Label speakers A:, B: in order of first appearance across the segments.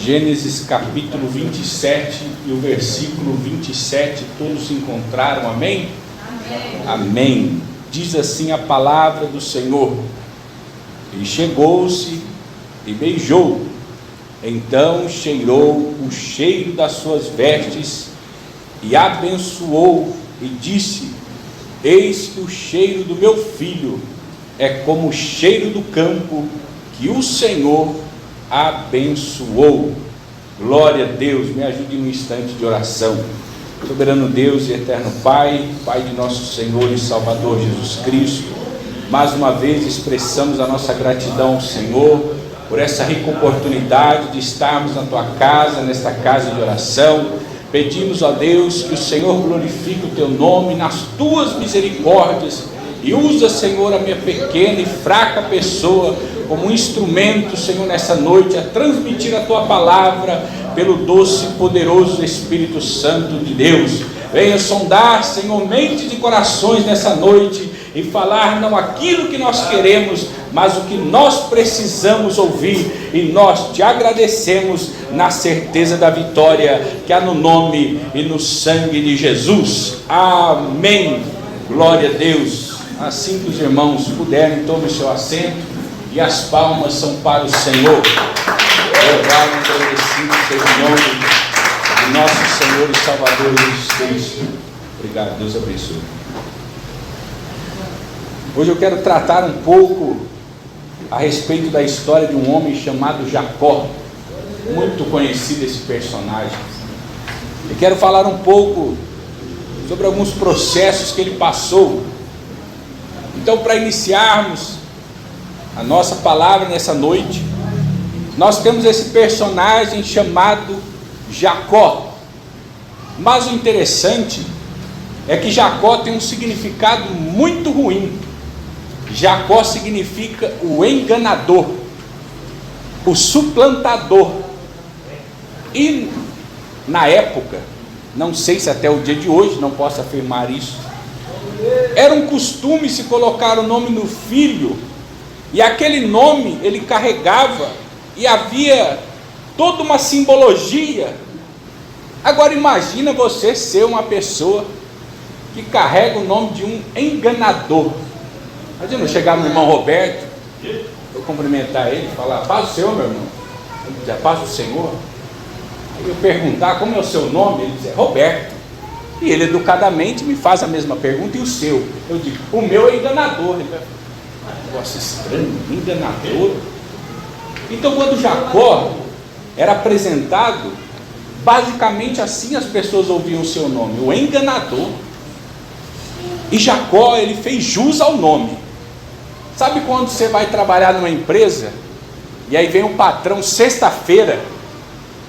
A: Gênesis capítulo 27 e o versículo 27, todos se encontraram, amém? Amém. Diz assim a palavra do Senhor: e chegou-se e beijou, então cheirou o cheiro das suas vestes e abençoou e disse: eis que o cheiro do meu filho é como o cheiro do campo que o Senhor abençoou. Glória a Deus. Me ajude um instante de oração. Soberano Deus e eterno Pai, Pai de nosso Senhor e Salvador Jesus Cristo, mais uma vez expressamos a nossa gratidão ao Senhor por essa rica oportunidade de estarmos na Tua casa, nesta casa de oração. Pedimos a Deus que o Senhor glorifique o Teu nome nas Tuas misericórdias e usa, Senhor, a minha pequena e fraca pessoa como um instrumento, Senhor, nessa noite, a transmitir a Tua palavra pelo doce e poderoso Espírito Santo de Deus. Venha sondar, Senhor, mentes e corações nessa noite e falar não aquilo que nós queremos, mas o que nós precisamos ouvir, e nós te agradecemos na certeza da vitória que há no nome e no sangue de Jesus. Amém. Glória a Deus. Assim que os irmãos puderem, tome o seu assento, e as palmas são para o Senhor. Louvado e agradecido seja o nome de nosso Senhor e Salvador Jesus Cristo. Obrigado, Deus abençoe. Hoje eu quero tratar um pouco a respeito da história de um homem chamado Jacó. Muito conhecido esse personagem. Eu quero falar um pouco sobre alguns processos que ele passou. Então, para iniciarmos a nossa palavra nessa noite, nós temos esse personagem chamado Jacó. Mas o interessante é que Jacó tem um significado muito ruim. Jacó significa o enganador, o suplantador. E na época, não sei se até o dia de hoje, não posso afirmar isso, era um costume se colocar o nome no filho, e aquele nome ele carregava, e havia toda uma simbologia. Agora imagina você ser uma pessoa que carrega o nome de um enganador. Imagina eu chegar no irmão Roberto, eu cumprimentar ele, falar: paz do Senhor, meu irmão. Ele dizer: paz do Senhor. Aí eu perguntar como é o seu nome, ele dizer: Roberto. E ele educadamente me faz a mesma pergunta: e o seu? Eu digo: o meu é enganador. Ele vai falar: negócio estranho, enganador. Então, quando Jacó era apresentado, basicamente assim as pessoas ouviam o seu nome: o enganador. E Jacó, ele fez jus ao nome. Sabe quando você vai trabalhar numa empresa e aí vem um patrão sexta-feira,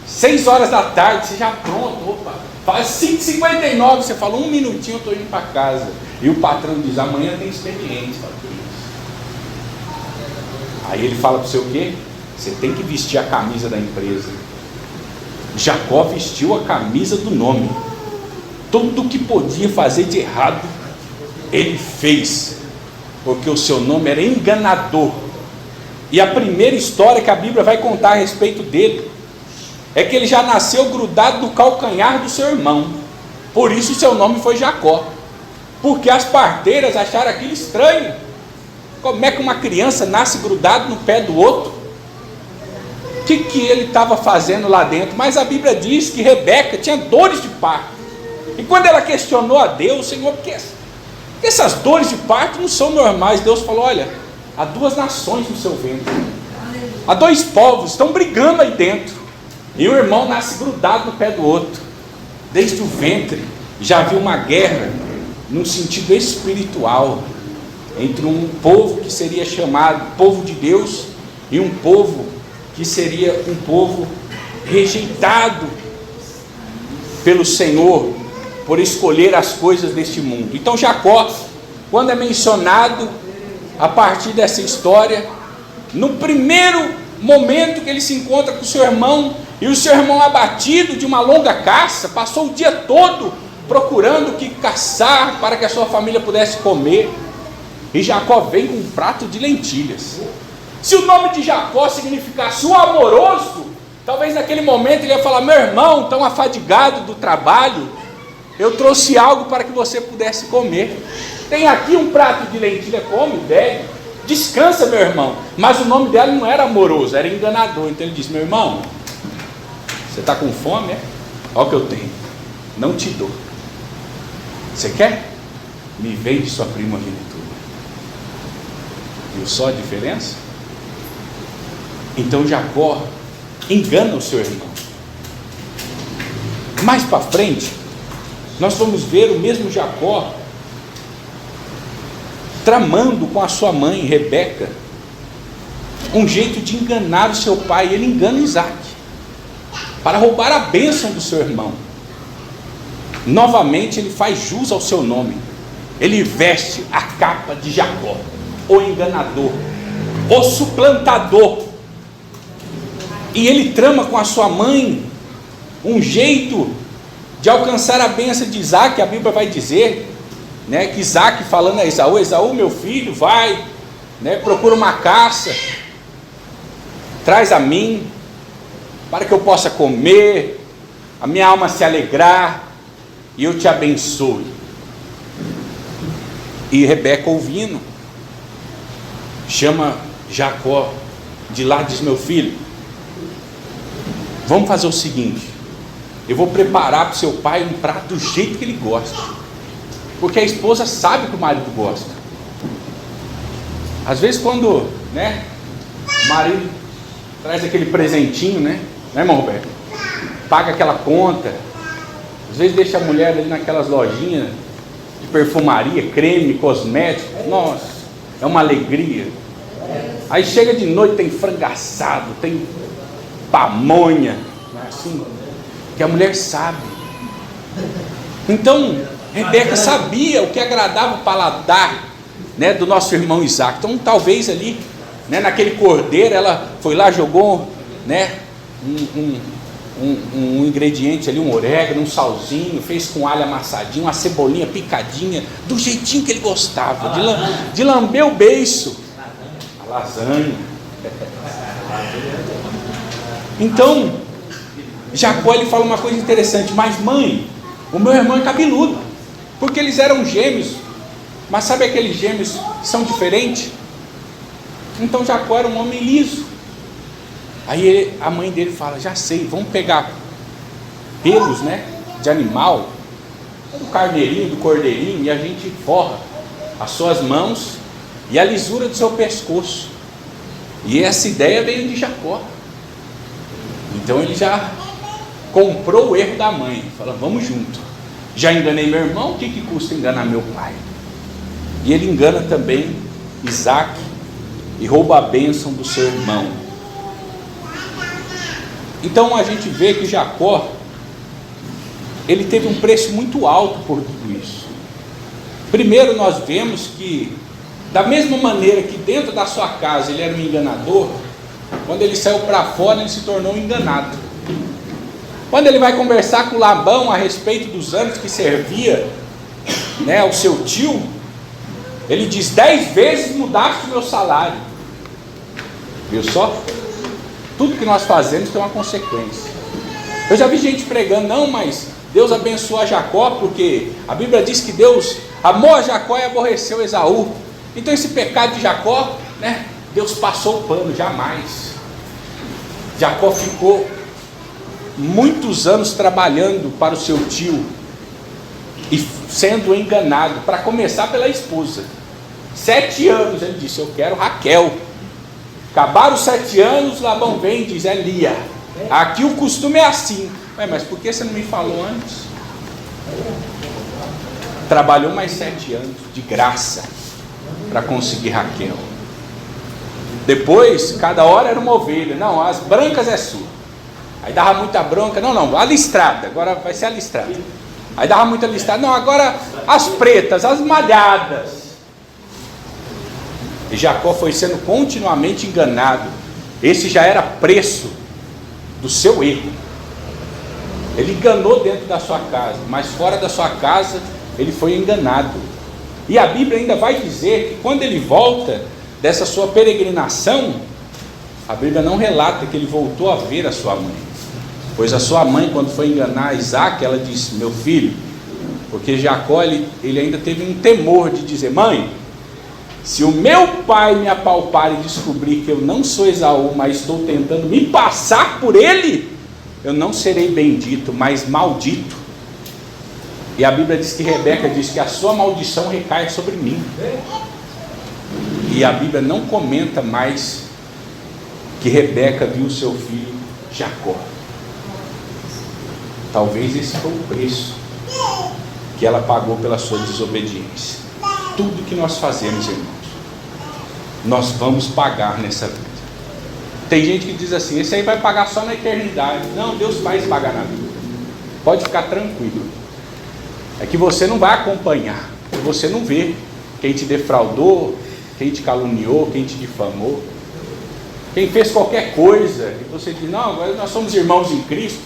A: 6 horas da tarde, você já pronto, opa, faz 5h59, você fala: um minutinho eu estou indo para casa, e o patrão diz: amanhã tem expediente. Fala: que isso? Aí ele fala para você o quê? Você tem que vestir a camisa da empresa. Jacó vestiu a camisa do nome. Tudo o que podia fazer de errado ele fez, porque o seu nome era enganador. E a primeira história que a Bíblia vai contar a respeito dele é que ele já nasceu grudado no calcanhar do seu irmão. Por isso o seu nome foi Jacó, porque as parteiras acharam aquilo estranho. Como é que uma criança nasce grudado no pé do outro? O que ele estava fazendo lá dentro? Mas a Bíblia diz que Rebeca tinha dores de parto, e quando ela questionou a Deus: Senhor, por que essas dores de parto não são normais? Deus falou: olha, há 2 nações no seu ventre, há 2 povos, estão brigando aí dentro, e o irmão nasce grudado no pé do outro. Desde o ventre já havia uma guerra, num sentido espiritual, entre um povo que seria chamado povo de Deus, e um povo que seria um povo rejeitado pelo Senhor, por escolher as coisas deste mundo. Então Jacó, quando é mencionado a partir dessa história, no primeiro momento que ele se encontra com o seu irmão, e o seu irmão abatido de uma longa caça, passou o dia todo procurando o que caçar para que a sua família pudesse comer, e Jacó vem com um prato de lentilhas. Se o nome de Jacó significasse o amoroso, Talvez naquele momento ele ia falar: meu irmão, tão afadigado do trabalho, eu trouxe algo para que você pudesse comer. Tem aqui um prato de lentilha, come, bebe, descansa, meu irmão. Mas o nome dela não era amoroso, era enganador. Então ele disse: meu irmão, você está com fome, é? Olha o que eu tenho, não te dou. Você quer? Me vende sua primogenitura. Viu só a diferença? Então Jacó engana o seu irmão. Mais para frente, nós vamos ver o mesmo Jacó tramando com a sua mãe Rebeca um jeito de enganar o seu pai. Ele engana Isaac para roubar a bênção do seu irmão. Novamente ele faz jus ao seu nome. Ele veste a capa de Jacó, o enganador, o suplantador. E ele trama com a sua mãe um jeito de alcançar a bênção de Isaac. A Bíblia vai dizer, né, que Isaac falando a Esaú: Esaú, meu filho, vai, né, procura uma caça, traz a mim, para que eu possa comer, a minha alma se alegrar, e eu te abençoe. E Rebeca, ouvindo, chama Jacó de lá e diz: meu filho, vamos fazer o seguinte, eu vou preparar para o seu pai um prato do jeito que ele gosta, porque a esposa sabe que o marido gosta. Às vezes quando, né, o marido traz aquele presentinho, né, irmão Roberto, paga aquela conta, às vezes deixa a mulher ali naquelas lojinhas de perfumaria, creme, cosmético, nossa, é uma alegria. Aí chega de noite, tem frango assado, tem pamonha, assim, que a mulher sabe. Então Rebeca sabia o que agradava o paladar, né, do nosso irmão Isaac. Então talvez ali, né, naquele cordeiro, ela foi lá, jogou, né, um ingrediente ali, um orégano, um salzinho, fez com alho amassadinho, uma cebolinha picadinha, do jeitinho que ele gostava, de lamber o beiço, a lasanha. Então Jacó, ele fala uma coisa interessante: mas mãe, o meu irmão é cabeludo, porque eles eram gêmeos, mas sabe aqueles gêmeos que são diferentes? Então Jacó era um homem liso. Aí a mãe dele fala: já sei, vamos pegar pelos, né, de animal, do carneirinho, do cordeirinho, e a gente forra as suas mãos e a lisura do seu pescoço. E essa ideia veio de Jacó. Então ele já comprou o erro da mãe, fala: vamos junto, já enganei meu irmão, o que custa enganar meu pai? E ele engana também Isaac e rouba a bênção do seu irmão. Então a gente vê que Jacó, ele teve um preço muito alto por tudo isso. Primeiro nós vemos que, da mesma maneira que dentro da sua casa ele era um enganador, quando ele saiu para fora ele se tornou um enganado. Quando ele vai conversar com Labão a respeito dos anos que servia, né, ao seu tio, ele diz: 10 vezes mudaste o meu salário. Viu só? Tudo que nós fazemos tem uma consequência. Eu já vi gente pregando: não, mas Deus abençoou a Jacó, porque a Bíblia diz que Deus amou a Jacó e aborreceu Esaú. Então esse pecado de Jacó, né, Deus passou o pano. Jamais. Jacó ficou muitos anos trabalhando para o seu tio e sendo enganado, para começar pela esposa. 7 anos ele disse: eu quero Raquel. Acabaram os 7 anos, Labão vem e diz: é Lia. Aqui o costume é assim. Ué, mas por que você não me falou antes? Trabalhou mais 7 anos de graça para conseguir Raquel. Depois, cada hora era uma ovelha. Não, as brancas é sua. Aí dava muita bronca. Não, a listrada, agora vai ser a listrada. Aí dava muita listrada. Não, agora as pretas, as malhadas. E Jacó foi sendo continuamente enganado. Esse já era preço do seu erro. Ele enganou dentro da sua casa, mas fora da sua casa ele foi enganado. E a Bíblia ainda vai dizer que quando ele volta dessa sua peregrinação, A Bíblia não relata que ele voltou a ver a sua mãe, pois a sua mãe, quando foi enganar Isaac, ela disse: meu filho, porque Jacó ele ainda teve um temor de dizer: mãe, se o meu pai me apalpar e descobrir que eu não sou Esaú, mas estou tentando me passar por ele, eu não serei bendito, mas maldito. E a Bíblia diz que Rebeca diz que a sua maldição recai sobre mim. E a Bíblia não comenta mais que Rebeca viu seu filho Jacó. Talvez esse foi o preço que ela pagou pela sua desobediência. Tudo que nós fazemos, irmãos, nós vamos pagar nessa vida. Tem gente que diz assim: esse aí vai pagar só na eternidade. Não, Deus faz pagar na vida. Pode ficar tranquilo. É que você não vai acompanhar, que você não vê quem te defraudou, quem te caluniou, quem te difamou, quem fez qualquer coisa, e você diz: não, agora nós somos irmãos em Cristo,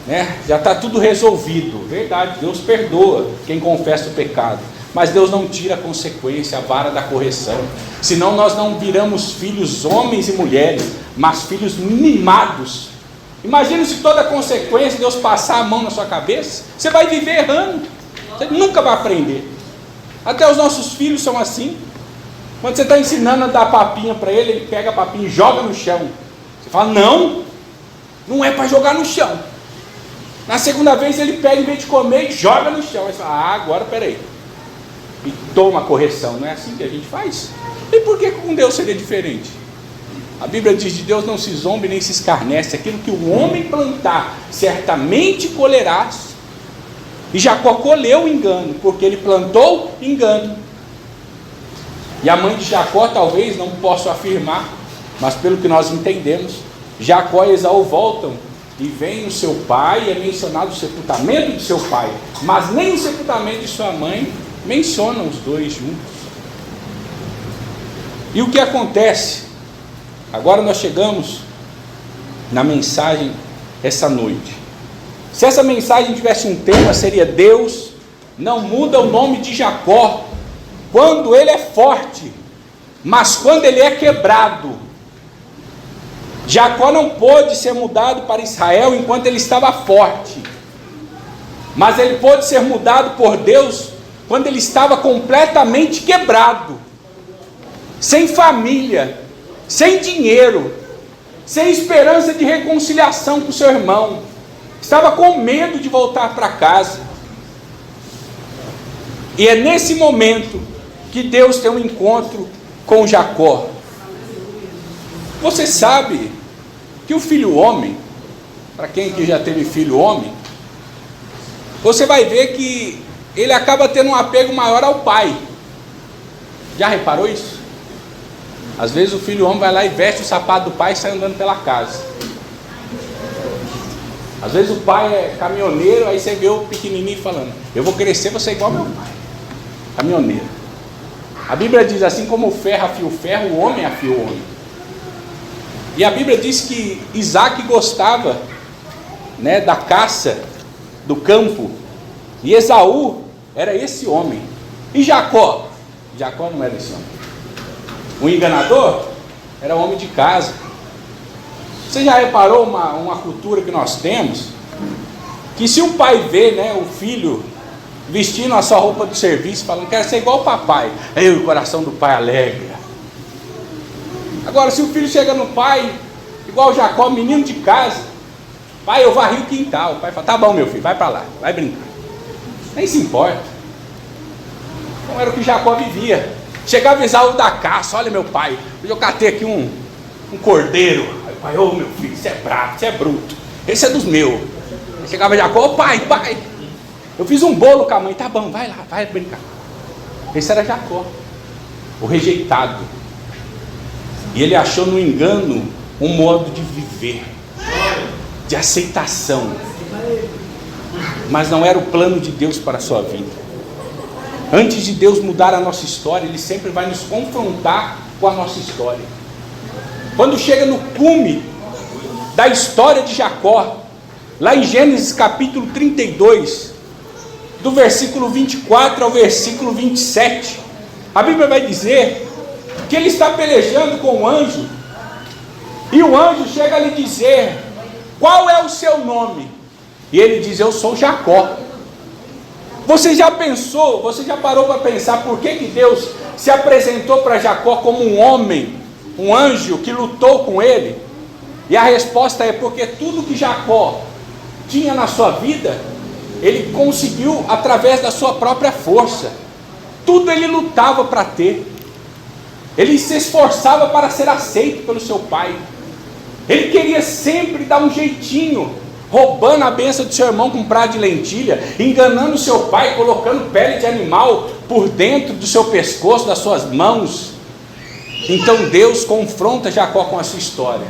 A: né? Já está tudo resolvido. Verdade, Deus perdoa quem confessa o pecado, mas Deus não tira a consequência, a vara da correção. Senão nós não viramos filhos homens e mulheres, mas filhos mimados. Imagina se toda consequência Deus passar a mão na sua cabeça, você vai viver errando, você nunca vai aprender. Até os nossos filhos são assim. Quando você está ensinando a dar papinha para ele, ele pega a papinha e joga no chão. Você fala: não, não é para jogar no chão. Na segunda vez ele pega, em vez de comer, e joga no chão. Aí você fala: ah, agora peraí. E toma a correção. Não é assim que a gente faz? E por que com Deus seria diferente? A Bíblia diz: de Deus não se zombe nem se escarnece. Aquilo que o homem plantar, certamente colherás. E Jacó colheu o engano, porque ele plantou engano. E a mãe de Jacó, talvez, não posso afirmar, mas pelo que nós entendemos, Jacó e Esaú voltam e vem o seu pai, e é mencionado o sepultamento de seu pai, mas nem o sepultamento de sua mãe mencionam os dois juntos. E o que acontece? Agora nós chegamos na mensagem essa noite. Se essa mensagem tivesse um tema, seria: Deus não muda o nome de Jacó quando ele é forte, mas quando ele é quebrado. Jacó não pôde ser mudado para Israel enquanto ele estava forte, mas ele pôde ser mudado por Deus quando ele estava completamente quebrado, sem família, sem dinheiro, sem esperança de reconciliação com seu irmão, estava com medo de voltar para casa. E é nesse momento que Deus tem um encontro com Jacó. Você sabe que o filho homem, para quem aqui já teve filho homem, você vai ver que ele acaba tendo um apego maior ao pai. Já reparou isso? Às vezes o filho homem vai lá e veste o sapato do pai e sai andando pela casa. Às vezes o pai é caminhoneiro, aí você vê o pequenininho falando: eu vou crescer, vou ser igual ao meu pai, caminhoneiro. A Bíblia diz: assim como o ferro afia o ferro, o homem afia o homem. E a Bíblia diz que Isaac gostava, né, da caça, do campo, e Esaú era esse homem. E Jacó? Jacó não era esse homem. O enganador era homem de casa. Você já reparou uma cultura que nós temos? Que se o pai vê, né, o filho vestindo a sua roupa do serviço, falando: quero ser igual o papai, aí o coração do pai alegra. Agora, se o filho chega no pai, igual Jacó, menino de casa: pai, eu varri o quintal. O pai fala: tá bom, meu filho, vai para lá, vai brincar. Nem se importa. Então era o que Jacó vivia. Chegava Esaú da caça: olha, meu pai, hoje eu catei aqui um cordeiro. Aí o pai: ô, meu filho, você é bravo, você é bruto, esse é dos meus. Aí chegava Jacó: ô, pai, eu fiz um bolo com a mãe. Tá bom, vai lá, vai brincar. Esse era Jacó, o rejeitado. E ele achou no engano um modo de viver, de aceitação, mas não era o plano de Deus para a sua vida. Antes de Deus mudar a nossa história, Ele sempre vai nos confrontar com a nossa história. Quando chega no cume da história de Jacó, lá em Gênesis capítulo 32, do versículo 24 ao versículo 27, a Bíblia vai dizer que ele está pelejando com o anjo, E o anjo chega a lhe dizer: qual é o seu nome? E ele diz: eu sou Jacó. Você já pensou, você já parou para pensar por que Deus se apresentou para Jacó como um homem, um anjo que lutou com ele? E a resposta é porque tudo que Jacó tinha na sua vida, ele conseguiu através da sua própria força. Tudo ele lutava para ter. Ele se esforçava para ser aceito pelo seu pai. Ele queria sempre dar um jeitinho, roubando a bênção do seu irmão com um prato de lentilha, enganando seu pai, colocando pele de animal por dentro do seu pescoço, das suas mãos. Então Deus confronta Jacó com a sua história.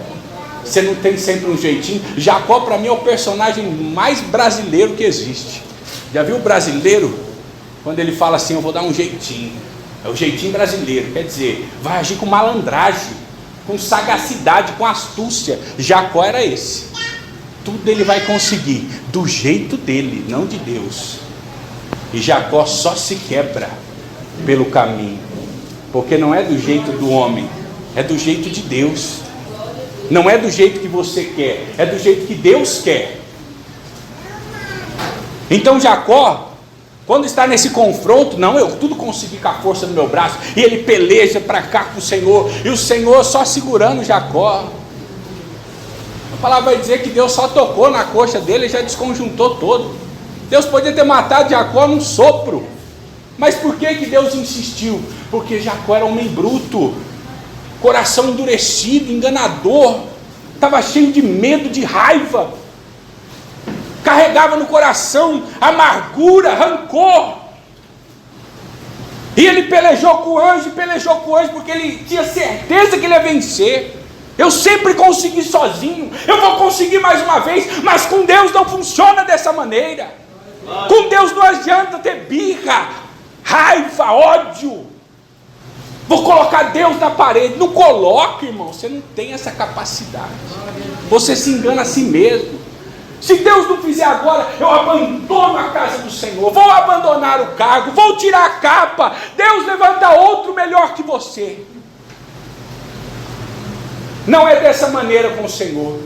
A: Você não tem sempre um jeitinho? Jacó para mim é o personagem mais brasileiro que existe. Já viu o brasileiro? Quando ele fala assim: eu vou dar um jeitinho. É o jeitinho brasileiro, quer dizer, vai agir com malandragem, com sagacidade, com astúcia. Jacó era esse. Tudo ele vai conseguir do jeito dele, não de Deus. E Jacó só se quebra pelo caminho, porque não é do jeito do homem, é do jeito de Deus. Não é do jeito que você quer, é do jeito que Deus quer. Então Jacó, quando está nesse confronto, não, eu tudo consegui com a força do meu braço, e ele peleja para cá com o Senhor, e o Senhor só segurando Jacó. A palavra vai dizer que Deus só tocou na coxa dele e já desconjuntou todo. Deus podia ter matado Jacó num sopro, mas por que Deus insistiu? Porque Jacó era homem bruto, coração endurecido, enganador, estava cheio de medo, de raiva, carregava no coração amargura, rancor. E ele pelejou com o anjo, porque ele tinha certeza que ele ia vencer. Eu sempre consegui sozinho, eu vou conseguir mais uma vez, mas com Deus não funciona dessa maneira. Com Deus não adianta ter birra, raiva, ódio. Vou colocar Deus na parede. Não coloque, irmão, você não tem essa capacidade. Você se engana a si mesmo. Se Deus não fizer agora, eu abandono a casa do Senhor, vou abandonar o cargo, vou tirar a capa. Deus levanta outro melhor que você. Não é dessa maneira com o Senhor.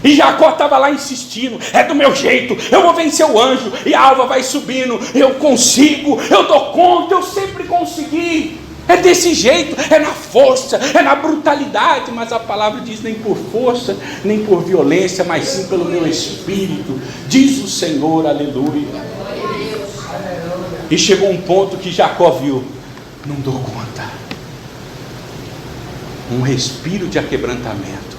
A: E Jacó estava lá insistindo: é do meu jeito, eu vou vencer o anjo. E a alva vai subindo, eu consigo, eu dou conta, eu sempre consegui. É desse jeito, é na força, é na brutalidade. Mas a palavra diz: nem por força, nem por violência, mas sim pelo meu espírito, diz o Senhor, aleluia. E chegou um ponto que Jacó viu: não dou conta. Um respiro de aquebrantamento.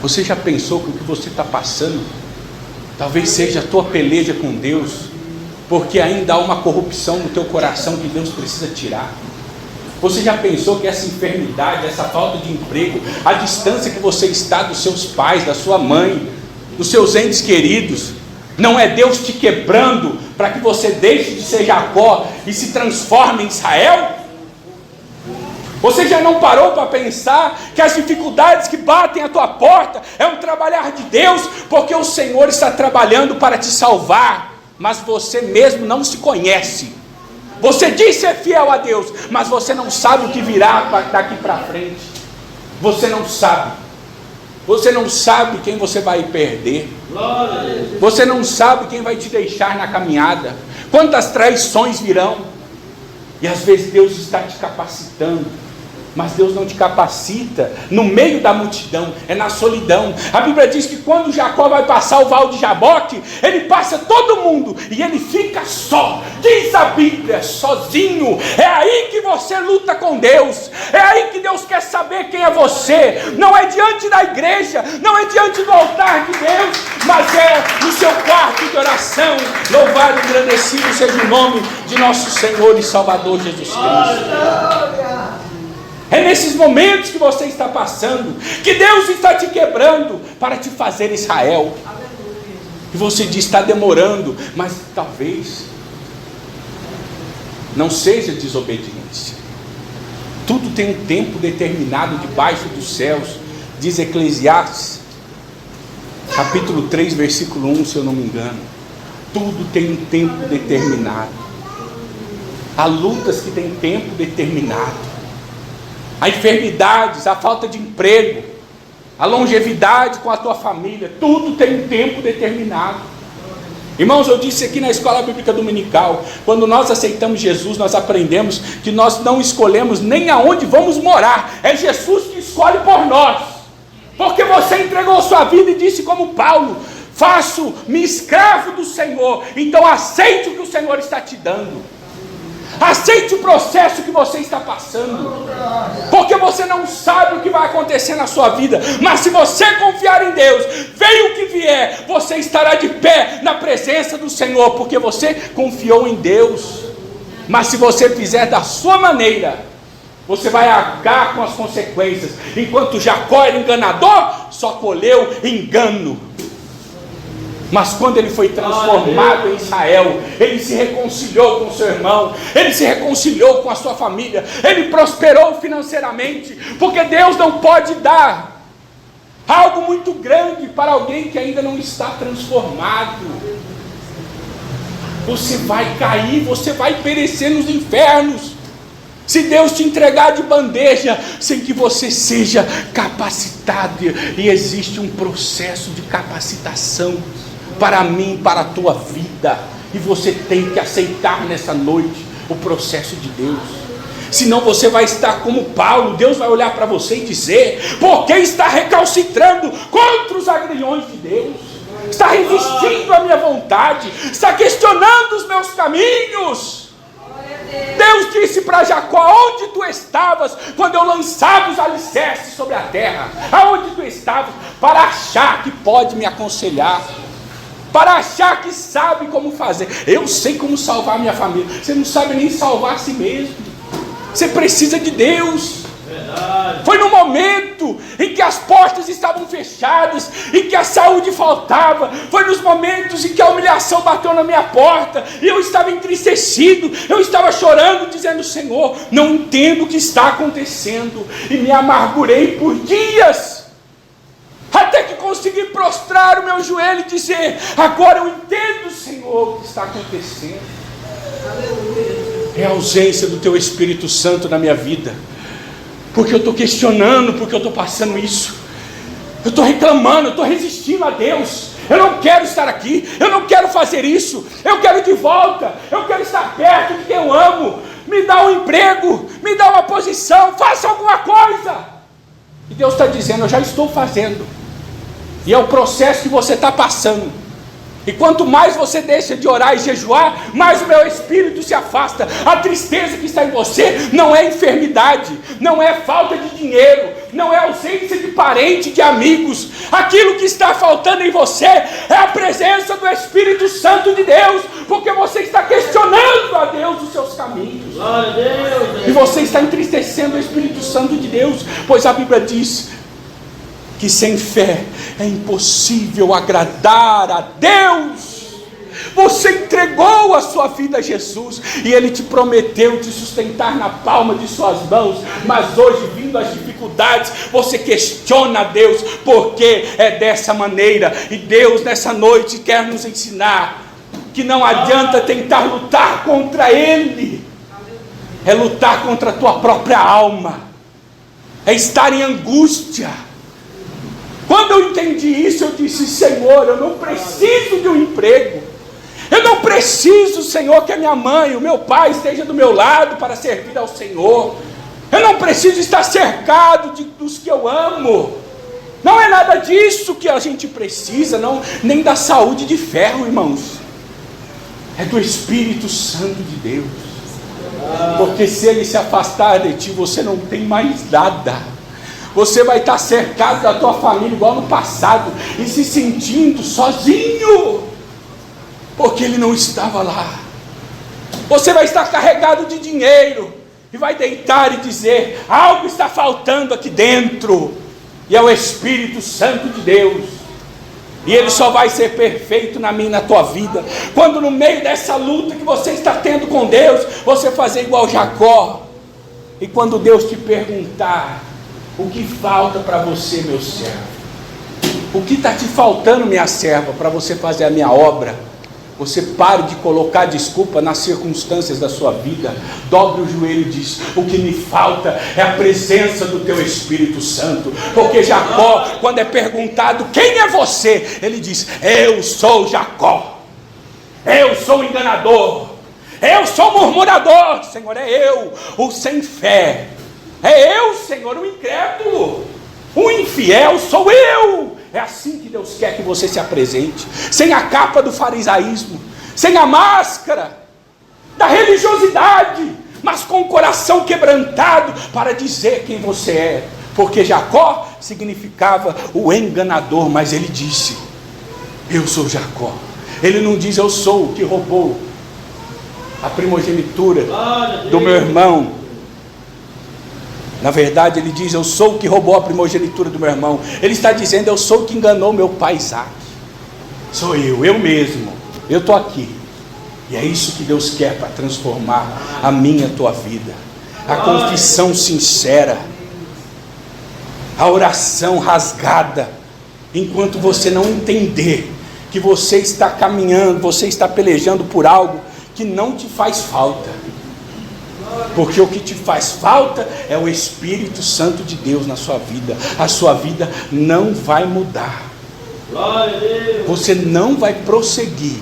A: Você já pensou que o que você está passando talvez seja a tua peleja com Deus, porque ainda há uma corrupção no teu coração que Deus precisa tirar? Você já pensou que essa enfermidade, essa falta de emprego, a distância que você está dos seus pais, da sua mãe, dos seus entes queridos, não é Deus te quebrando para que você deixe de ser Jacó e se transforme em Israel? Você já não parou para pensar que as dificuldades que batem à tua porta é um trabalhar de Deus, porque o Senhor está trabalhando para te salvar, mas você mesmo não se conhece. Você diz ser fiel a Deus, mas você não sabe o que virá daqui para frente. Você não sabe. Você não sabe quem você vai perder. Você não sabe quem vai te deixar na caminhada. Quantas traições virão. E às vezes Deus está te capacitando, mas Deus não te capacita no meio da multidão, é na solidão. A Bíblia diz que quando Jacó vai passar o Val de Jaboque, ele passa todo mundo e ele fica só. Diz a Bíblia, sozinho. É aí que você luta com Deus. É aí que Deus quer saber quem é você. Não é diante da igreja, não é diante do altar de Deus, mas é no seu quarto de oração. Louvado e agradecido seja o nome de nosso Senhor e Salvador Jesus Cristo. É nesses momentos que você está passando, que Deus está te quebrando para te fazer Israel. E você diz: está demorando, mas talvez não seja desobediência. Tudo tem um tempo determinado debaixo dos céus, diz Eclesiastes, capítulo 3, versículo 1, se eu não me engano. Tudo tem um tempo determinado. Há lutas que têm tempo determinado. Há enfermidades, a falta de emprego, a longevidade com a tua família, tudo tem um tempo determinado. Irmãos, eu disse aqui na escola bíblica dominical, quando nós aceitamos Jesus, nós aprendemos que nós não escolhemos nem aonde vamos morar, é Jesus que escolhe por nós, porque você entregou sua vida e disse como Paulo: faço-me escravo do Senhor, então aceite o que o Senhor está te dando, aceite o processo que você está passando, porque você não sabe o que vai acontecer na sua vida, mas se você confiar em Deus, venha o que vier, você estará de pé na presença do Senhor, porque você confiou em Deus. Mas se você fizer da sua maneira, você vai arcar com as consequências. Enquanto Jacó era enganador, só colheu engano. Mas quando ele foi transformado em Israel, ele se reconciliou com seu irmão, ele se reconciliou com a sua família, ele prosperou financeiramente, porque Deus não pode dar algo muito grande para alguém que ainda não está transformado. Você vai cair, você vai perecer nos infernos, se Deus te entregar de bandeja, sem que você seja capacitado. E existe um processo de capacitação para mim, para a tua vida, e você tem que aceitar nessa noite o processo de Deus, senão você vai estar como Paulo. Deus vai olhar para você e dizer: por que está recalcitrando contra os agrilhões de Deus? Está resistindo à minha vontade, está questionando os meus caminhos. Deus disse para Jacó: onde tu estavas quando eu lançava os alicerces sobre a terra? Aonde tu estavas? Para achar que pode me aconselhar, para achar que sabe como fazer. Eu sei como salvar minha família. Você não sabe nem salvar a si mesmo. Você precisa de Deus. Verdade. Foi no momento em que as portas estavam fechadas, em que a saúde faltava, foi nos momentos em que a humilhação bateu na minha porta, e eu estava entristecido, eu estava chorando, dizendo: Senhor, não entendo o que está acontecendo, e me amargurei por dias, até que consegui prostrar o meu joelho e dizer: agora eu entendo, Senhor, o que está acontecendo. É a ausência do Teu Espírito Santo na minha vida, porque eu estou questionando, porque eu estou passando isso, eu estou reclamando, eu estou resistindo a Deus. Eu não quero estar aqui, eu não quero fazer isso, eu quero ir de volta, eu quero estar perto de quem eu amo. Me dá um emprego, me dá uma posição, faça alguma coisa. E Deus está dizendo: eu já estou fazendo. E é o processo que você está passando. E quanto mais você deixa de orar e jejuar, mais o meu espírito se afasta. A tristeza que está em você não é enfermidade, não é falta de dinheiro, não é ausência de parente, de amigos. Aquilo que está faltando em você é a presença do Espírito Santo de Deus, porque você está questionando a Deus os seus caminhos. Glória a Deus. E você está entristecendo o Espírito Santo de Deus, pois a Bíblia diz que sem fé é impossível agradar a Deus. Você entregou a sua vida a Jesus, e Ele te prometeu te sustentar na palma de suas mãos, mas hoje, vindo as dificuldades, você questiona a Deus, porque é dessa maneira. E Deus nessa noite quer nos ensinar que não adianta tentar lutar contra Ele, é lutar contra a tua própria alma, é estar em angústia. Quando eu entendi isso, eu disse: Senhor, eu não preciso de um emprego, eu não preciso, Senhor, que a minha mãe, o meu pai esteja do meu lado para servir ao Senhor, eu não preciso estar cercado dos que eu amo. Não é nada disso que a gente precisa, não, nem da saúde de ferro, irmãos, é do Espírito Santo de Deus, porque se Ele se afastar de ti, você não tem mais nada. Você vai estar cercado da tua família igual no passado, e se sentindo sozinho, porque Ele não estava lá. Você vai estar carregado de dinheiro, e vai deitar e dizer: algo está faltando aqui dentro, e é o Espírito Santo de Deus, e Ele só vai ser perfeito na minha e na tua vida, quando no meio dessa luta que você está tendo com Deus, você fazer igual Jacó. E quando Deus te perguntar: o que falta para você, meu servo? O que está te faltando, minha serva, para você fazer a minha obra? Você pare de colocar desculpa nas circunstâncias da sua vida. Dobre o joelho e diz: o que me falta é a presença do teu Espírito Santo. Porque Jacó, quando é perguntado quem é você, ele diz: eu sou Jacó, eu sou o enganador, eu sou o murmurador. Senhor, é eu, o sem fé, é eu, Senhor, o incrédulo, o infiel sou eu. É assim que Deus quer que você se apresente, sem a capa do farisaísmo, sem a máscara da religiosidade, mas com o coração quebrantado para dizer quem você é. Porque Jacó significava o enganador, mas ele disse: eu sou Jacó. Ele não diz: eu sou o que roubou a primogenitura do meu irmão. Na verdade ele diz: eu sou o que roubou a primogenitura do meu irmão. Ele está dizendo: eu sou o que enganou meu pai Isaac. Sou eu mesmo, eu estou aqui. E é isso que Deus quer para transformar a minha, a tua vida. A confissão sincera, a oração rasgada, enquanto você não entender que você está caminhando, você está pelejando por algo que não te faz falta. Porque o que te faz falta é o Espírito Santo de Deus na sua vida. A sua vida não vai mudar. Você não vai prosseguir.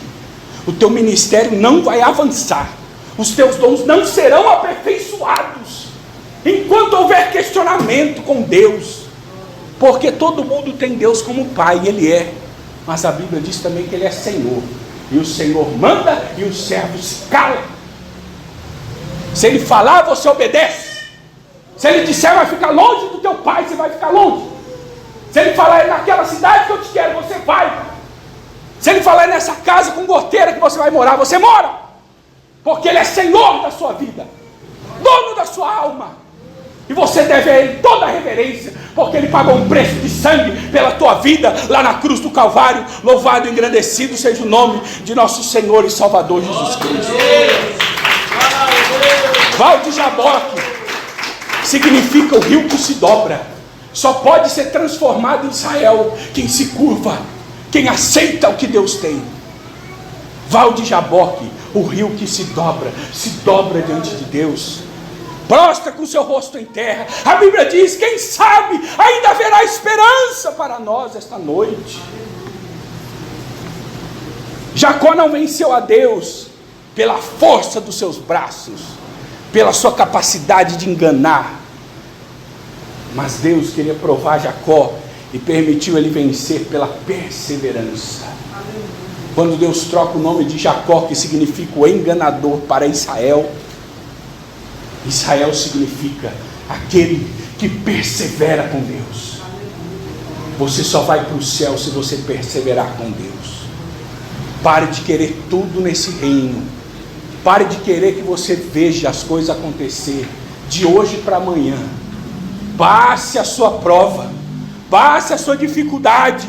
A: O teu ministério não vai avançar. Os teus dons não serão aperfeiçoados enquanto houver questionamento com Deus. Porque todo mundo tem Deus como Pai, Ele é. Mas a Bíblia diz também que Ele é Senhor. E o Senhor manda e os servos se calam. Se Ele falar, você obedece. Se Ele disser: vai ficar longe do teu pai, você vai ficar longe. Se Ele falar: é naquela cidade que eu te quero, você vai. Se Ele falar: é nessa casa com goteira que você vai morar, você mora. Porque Ele é Senhor da sua vida, dono da sua alma. E você deve a Ele toda a reverência, porque Ele pagou um preço de sangue pela tua vida, lá na cruz do Calvário. Louvado e engrandecido seja o nome de nosso Senhor e Salvador Jesus Cristo. Val de Jaboque significa o rio que se dobra. Só pode ser transformado em Israel quem se curva, quem aceita o que Deus tem. Val de Jaboque, o rio que se dobra diante de Deus. Prostra com seu rosto em terra. A Bíblia diz: quem sabe ainda haverá esperança para nós esta noite. Jacó não venceu a Deus pela força dos seus braços, pela sua capacidade de enganar. Mas Deus queria provar Jacó e permitiu ele vencer pela perseverança. Quando Deus troca o nome de Jacó, que significa o enganador, para Israel, Israel significa aquele que persevera com Deus. Você só vai para o céu se você perseverar com Deus. Pare de querer tudo nesse reino. Pare de querer que você veja as coisas acontecer de hoje para amanhã. Passe a sua prova, passe a sua dificuldade,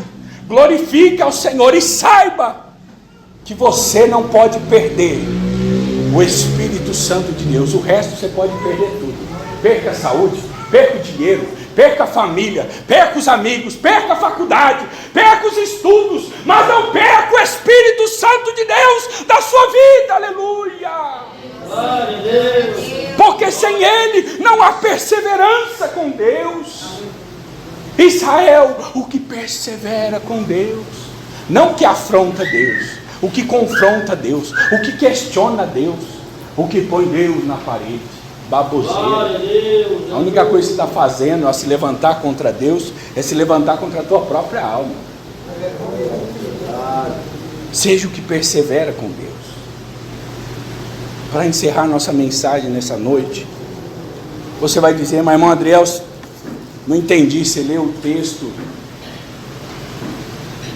A: glorifique ao Senhor e saiba que você não pode perder o Espírito Santo de Deus. O resto você pode perder tudo. Perca a saúde, perca o dinheiro, perca a família, perca os amigos, perca a faculdade, perca os estudos, mas não perca o Espírito Santo de Deus da sua vida. Aleluia! Glória a Deus. Porque sem Ele não há perseverança com Deus. Israel, o que persevera com Deus, não o que afronta Deus, o que confronta Deus, o que questiona Deus, o que põe Deus na parede. Baboseira. A única coisa que você está fazendo a se levantar contra Deus é se levantar contra a tua própria alma. Seja o que persevera com Deus. Para encerrar nossa mensagem nessa noite, você vai dizer: mas irmão Adriel, não entendi. Você leu o texto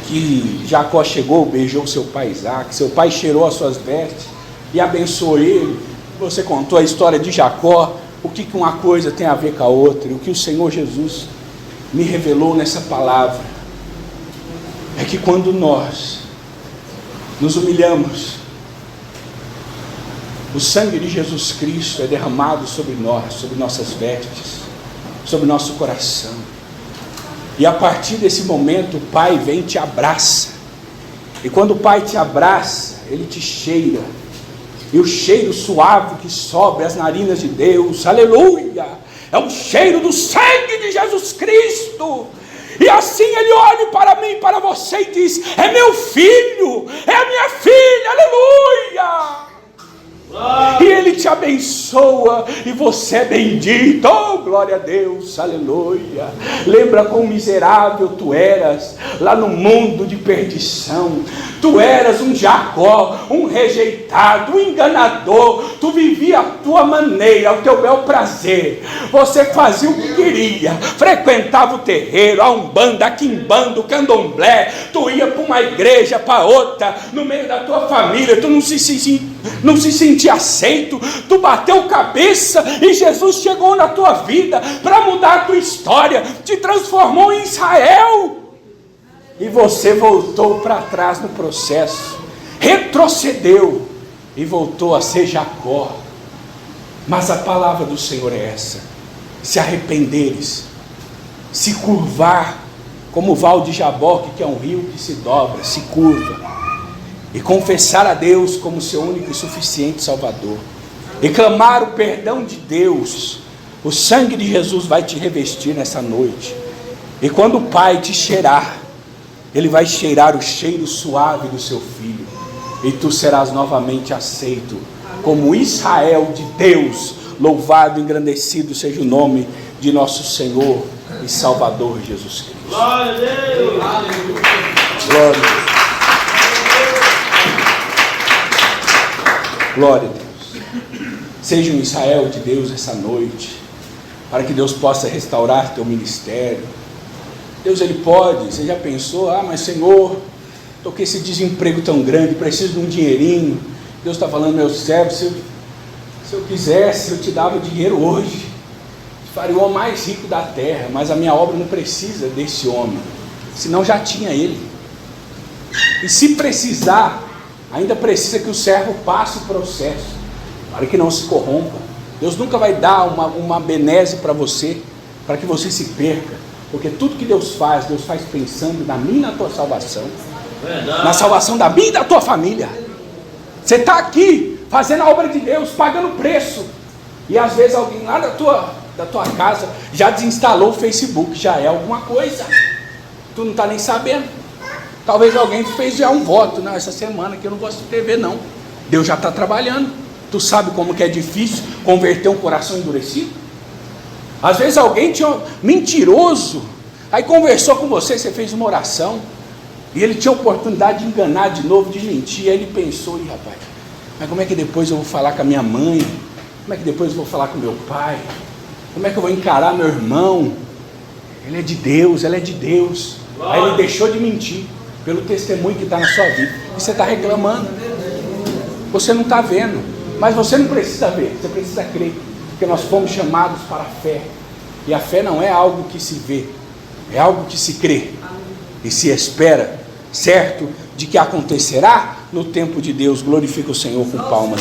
A: que Jacó chegou, beijou seu pai Isaac, seu pai cheirou as suas vestes e abençoou ele. Você contou a história de Jacó. O que uma coisa tem a ver com a outra? E o que o Senhor Jesus me revelou nessa palavra é que quando nós nos humilhamos, o sangue de Jesus Cristo é derramado sobre nós, sobre nossas vestes, sobre nosso coração. E a partir desse momento o Pai vem e te abraça. E quando o Pai te abraça, Ele te cheira. E o cheiro suave que sobe às narinas de Deus, aleluia, é o cheiro do sangue de Jesus Cristo. E assim Ele olha para mim, para você e diz: é meu filho, é a minha filha, aleluia. E Ele te abençoa, e você é bendito, oh glória a Deus, aleluia. Lembra quão miserável tu eras, lá no mundo de perdição. Tu eras um Jacó, um rejeitado, um enganador. Tu vivia a tua maneira, o teu bel prazer. Você fazia o que queria, frequentava o terreiro, a umbanda, a quimbanda, o candomblé. Tu ia para uma igreja, para outra, no meio da tua família. Tu não se sentia aceito, tu bateu cabeça e Jesus chegou na tua vida para mudar a tua história, te transformou em Israel, e você voltou para trás no processo, retrocedeu e voltou a ser Jacó. Mas a palavra do Senhor é essa: se arrependeres, se curvar, como o val de Jaboque, que é um rio que se dobra, se curva, e confessar a Deus como seu único e suficiente Salvador, e clamar o perdão de Deus, o sangue de Jesus vai te revestir nessa noite. E quando o Pai te cheirar, Ele vai cheirar o cheiro suave do seu Filho, e tu serás novamente aceito como Israel de Deus. Louvado e engrandecido seja o nome de nosso Senhor e Salvador Jesus Cristo. Glória a Deus! Glória a Deus! Glória a Deus. Seja um Israel de Deus essa noite, para que Deus possa restaurar teu ministério. Deus, Ele pode. Você já pensou: mas Senhor, estou com esse desemprego tão grande, preciso de um dinheirinho. Deus está falando: meu servo, se eu quisesse, eu te dava dinheiro hoje, faria o homem mais rico da terra, mas a minha obra não precisa desse homem, senão já tinha ele. E se precisar, ainda precisa que o servo passe o processo, para que não se corrompa. Deus nunca vai dar uma benesse para você, para que você se perca, porque tudo que Deus faz pensando na minha e na tua salvação, na salvação da minha e da tua família. Você está aqui, fazendo a obra de Deus, pagando preço, e às vezes alguém lá da tua casa já desinstalou o Facebook, já é alguma coisa, tu não está nem sabendo. Talvez alguém fez já um voto: não, essa semana que eu não gosto de TV não. Deus já está trabalhando. Tu sabe como que é difícil converter um coração endurecido? Às vezes alguém tinha mentiroso, aí conversou com você, você fez uma oração, e ele tinha a oportunidade de enganar de novo, de mentir. Aí ele pensou: ih, rapaz, mas como é que depois eu vou falar com a minha mãe? Como é que depois eu vou falar com meu pai? Como é que eu vou encarar meu irmão? Ele é de Deus, ela é de Deus. Aí ele deixou de mentir pelo testemunho que está na sua vida, e você está reclamando. Você não está vendo, mas você não precisa ver, você precisa crer, porque nós fomos chamados para a fé, e a fé não é algo que se vê, é algo que se crê e se espera, certo de que acontecerá no tempo de Deus. Glorifica o Senhor com palmas.